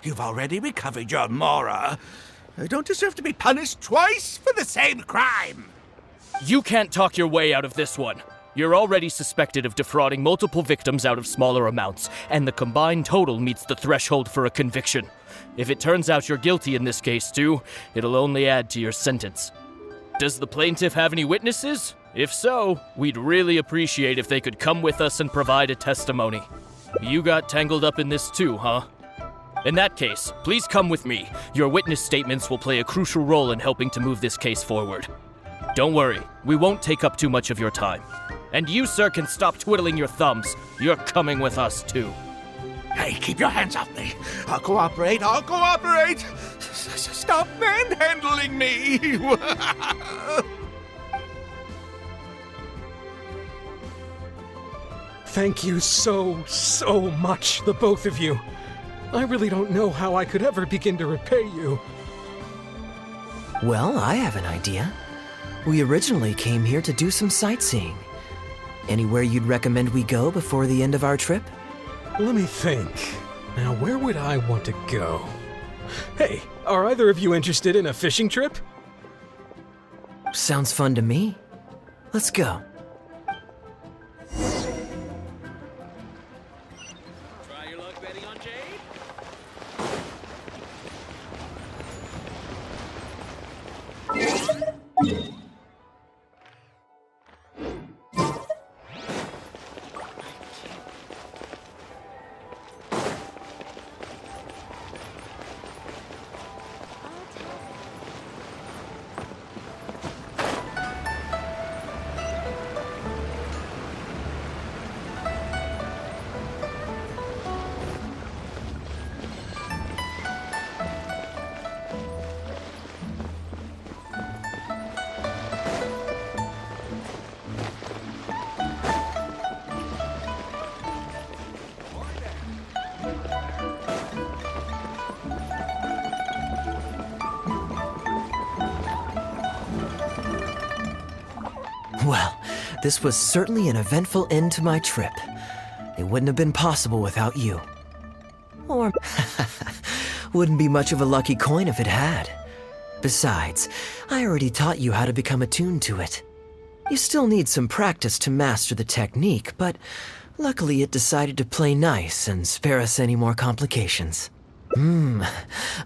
You've already recovered your Mora. I don't deserve to be punished twice for the same crime. You can't talk your way out of this one. You're already suspected of defrauding multiple victims out of smaller amounts, and the combined total meets the threshold for a conviction. If it turns out you're guilty in this case too, it'll only add to your sentence. Does the plaintiff have any witnesses? If so, we'd really appreciate if they could come with us and provide a testimony. You got tangled up in this too, huh? In that case, please come with me. Your witness statements will play a crucial role in helping to move this case forward. Don't worry, we won't take up too much of your time. And you, sir, can stop twiddling your thumbs. You're coming with us, too. Hey, keep your hands off me. I'll cooperate. Stop manhandling me. Thank you so much, the both of you. I really don't know how I could ever begin to repay you. Well, I have an idea. We originally came here to do some sightseeing. Anywhere you'd recommend we go before the end of our trip? Let me think. Now, where would I want to go? Hey, are either of you interested in a fishing trip? Sounds fun to me. Let's go. Try your luck betting on Jade? Well, this was certainly an eventful end to my trip. It wouldn't have been possible without you. Or, wouldn't be much of a lucky coin if it had. Besides, I already taught you how to become attuned to it. You still need some practice to master the technique, but luckily it decided to play nice and spare us any more complications.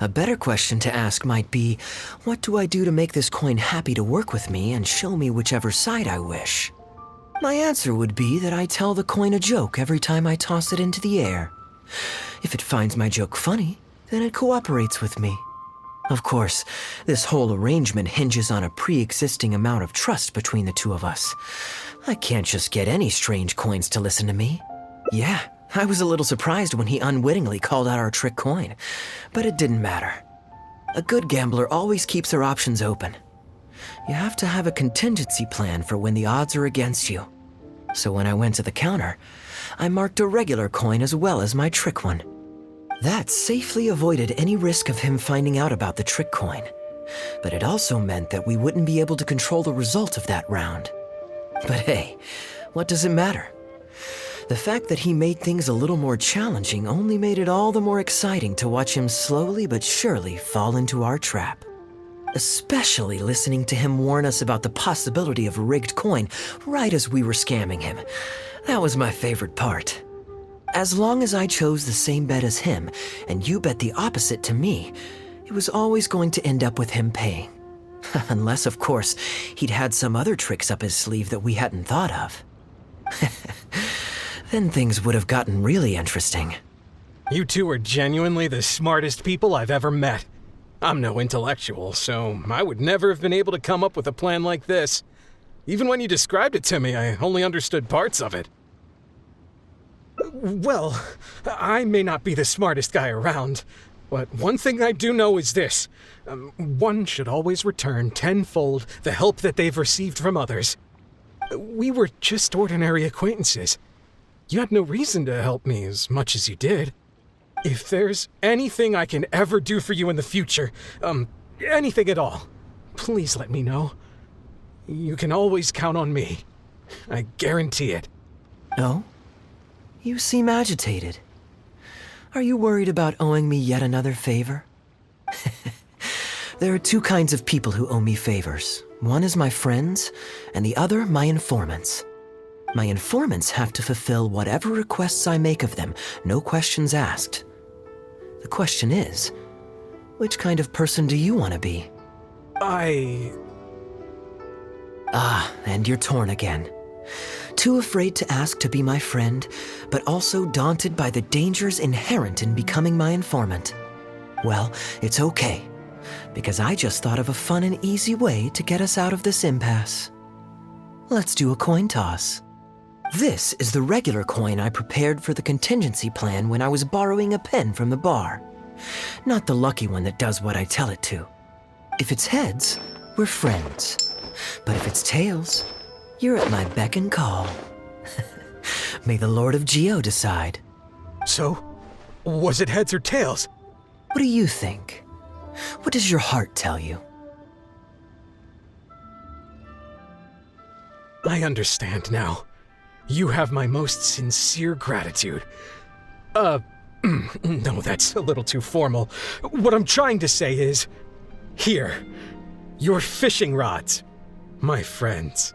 A better question to ask might be, what do I do to make this coin happy to work with me and show me whichever side I wish? My answer would be that I tell the coin a joke every time I toss it into the air. If it finds my joke funny, then it cooperates with me. Of course, this whole arrangement hinges on a pre-existing amount of trust between the two of us. I can't just get any strange coins to listen to me. Yeah, I was a little surprised when he unwittingly called out our trick coin, but it didn't matter. A good gambler always keeps their options open. You have to have a contingency plan for when the odds are against you. So when I went to the counter, I marked a regular coin as well as my trick one. That safely avoided any risk of him finding out about the trick coin, but it also meant that we wouldn't be able to control the result of that round. But hey, what does it matter? The fact that he made things a little more challenging only made it all the more exciting to watch him slowly but surely fall into our trap. Especially listening to him warn us about the possibility of a rigged coin right as we were scamming him. That was my favorite part. As long as I chose the same bet as him, and you bet the opposite to me, it was always going to end up with him paying. Unless, of course, he'd had some other tricks up his sleeve that we hadn't thought of. Then things would have gotten really interesting. You two are genuinely the smartest people I've ever met. I'm no intellectual, so I would never have been able to come up with a plan like this. Even when you described it to me, I only understood parts of it. Well, I may not be the smartest guy around, but one thing I do know is this. One should always return tenfold the help that they've received from others. We were just ordinary acquaintances. You had no reason to help me as much as you did. If there's anything I can ever do for you in the future, anything at all, please let me know. You can always count on me. I guarantee it. Oh? You seem agitated. Are you worried about owing me yet another favor? There are two kinds of people who owe me favors. One is my friends, and the other my informants. My informants have to fulfill whatever requests I make of them, no questions asked. The question is, which kind of person do you want to be? And you're torn again. Too afraid to ask to be my friend, but also daunted by the dangers inherent in becoming my informant. Well, it's okay, because I just thought of a fun and easy way to get us out of this impasse. Let's do a coin toss. This is the regular coin I prepared for the contingency plan when I was borrowing a pen from the bar. Not the lucky one that does what I tell it to. If it's heads, we're friends. But if it's tails, you're at my beck and call. May the Lord of Geo decide. So, was it heads or tails? What do you think? What does your heart tell you? I understand now. You have my most sincere gratitude. No, that's a little too formal. What I'm trying to say is, here, your fishing rods, my friends.